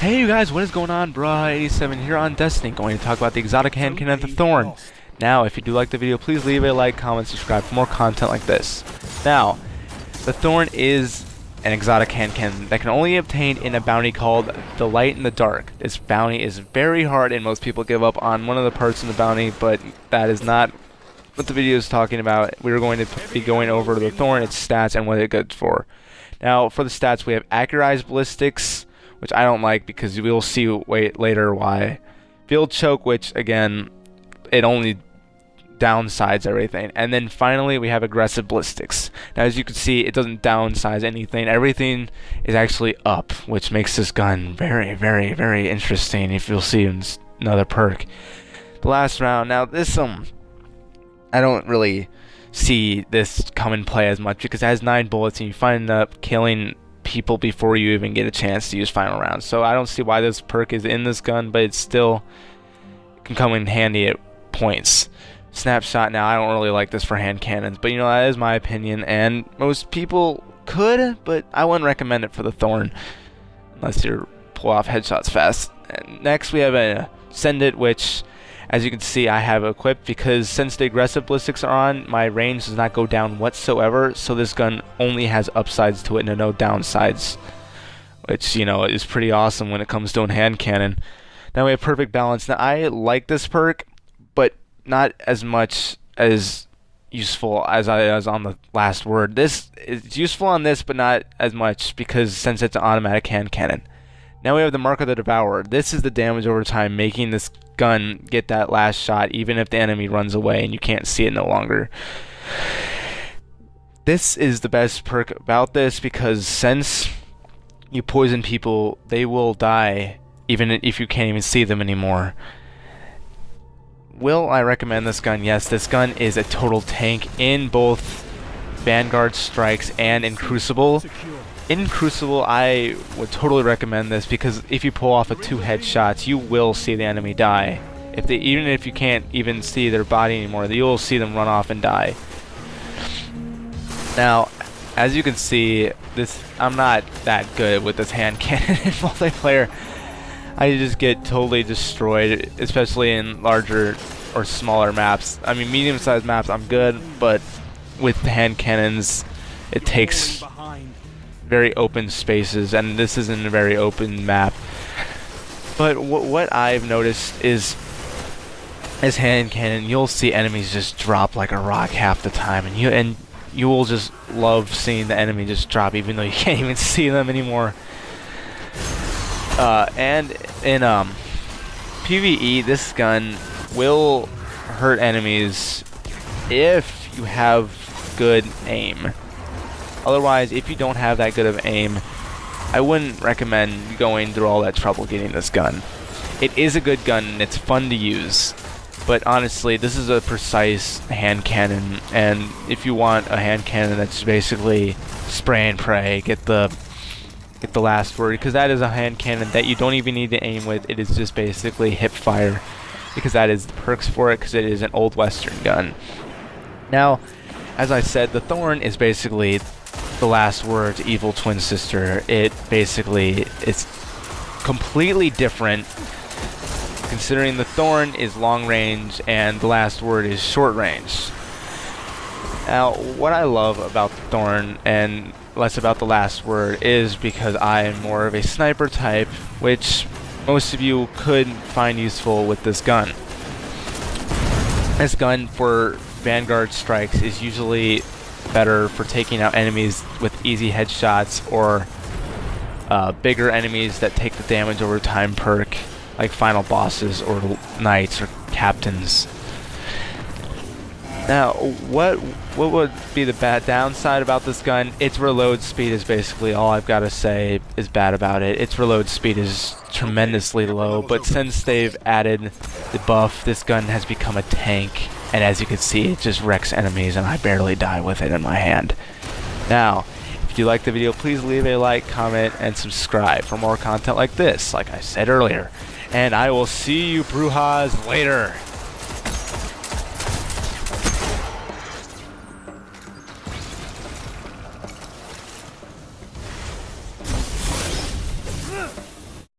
Hey you guys, what is going on? BROUHAS87 here on Destiny, going to talk about the exotic hand cannon, the Thorn. Now, if you do like the video, please leave a like, comment, subscribe for more content like this. Now, the Thorn is an exotic hand cannon that can only be obtained in a bounty called the Light in the Dark. This bounty is very hard and most people give up on one of the parts in the bounty, but that is not what the video is talking about. We are going to be going over the Thorn, its stats, and what it goes for. Now, for the stats, we have accurized ballistics, which I don't like because we'll see later why. Field choke, which again, it only downsides everything. And then finally we have aggressive ballistics. Now as you can see, it doesn't downsize anything. Everything is actually up, which makes this gun very, very, very interesting, if you'll see in another perk. The last round, now this I don't really see this come in play as much because it has 9 bullets and you find up killing people before you even get a chance to use final rounds. So I don't see why this perk is in this gun, but it still can come in handy at points. Snapshot, now I don't really like this for hand cannons, but you know, that is my opinion, and most people could, but I wouldn't recommend it for the Thorn unless you pull off headshots fast. And next we have a Send It, which as you can see I have equipped because since the aggressive ballistics are on, my range does not go down whatsoever, so this gun only has upsides to it and no downsides, which, you know, is pretty awesome when it comes to a hand cannon. Now we have Perfect Balance. Now I like this perk, but not as much as useful as I was on the last word. This is useful on this, but not as much because since it's an automatic hand cannon. Now we have the Mark of the Devourer. This is the damage over time, making this gun get that last shot even if the enemy runs away and you can't see it no longer. This is the best perk about this because since you poison people, they will die even if you can't even see them anymore. Will I recommend this gun? Yes, this gun is a total tank in both Vanguard Strikes and in Crucible. In Crucible, I would totally recommend this because if you pull off 2 headshots, you will see the enemy die. Even if you can't even see their body anymore, you will see them run off and die. Now, as you can see, I'm not that good with this hand cannon in multiplayer. I just get totally destroyed, especially in larger or smaller maps. I mean, medium-sized maps I'm good, but with hand cannons, it takes very open spaces, and this isn't a very open map. But what I've noticed is, as hand cannon, you'll see enemies just drop like a rock half the time, and you will just love seeing the enemy just drop, even though you can't even see them anymore. And in PvE, this gun will hurt enemies if you have good aim. Otherwise, if you don't have that good of aim, I wouldn't recommend going through all that trouble getting this gun. It is a good gun and it's fun to use, but honestly, this is a precise hand cannon, and if you want a hand cannon that's basically spray and pray, get the last word, because that is a hand cannon that you don't even need to aim with. It is just basically hip fire, because that is the perks for it, because it is an old western gun. Now, as I said, the Thorn is basically the last word to Evil Twin Sister. It basically is completely different, considering the Thorn is long range and the last word is short range. Now, what I love about the Thorn and less about the last word is because I am more of a sniper type, which most of you could find useful with this gun. This gun for Vanguard Strikes is usually better for taking out enemies with easy headshots or bigger enemies that take the damage over time perk, like final bosses or knights or captains. Now, what would be the bad downside about this gun? Its reload speed is basically all I've got to say is bad about it. Its reload speed is tremendously low, but since they've added the buff, this gun has become a tank, and as you can see, it just wrecks enemies, and I barely die with it in my hand. Now, if you like the video, please leave a like, comment, and subscribe for more content like this, like I said earlier. And I will see you BROUHAS later.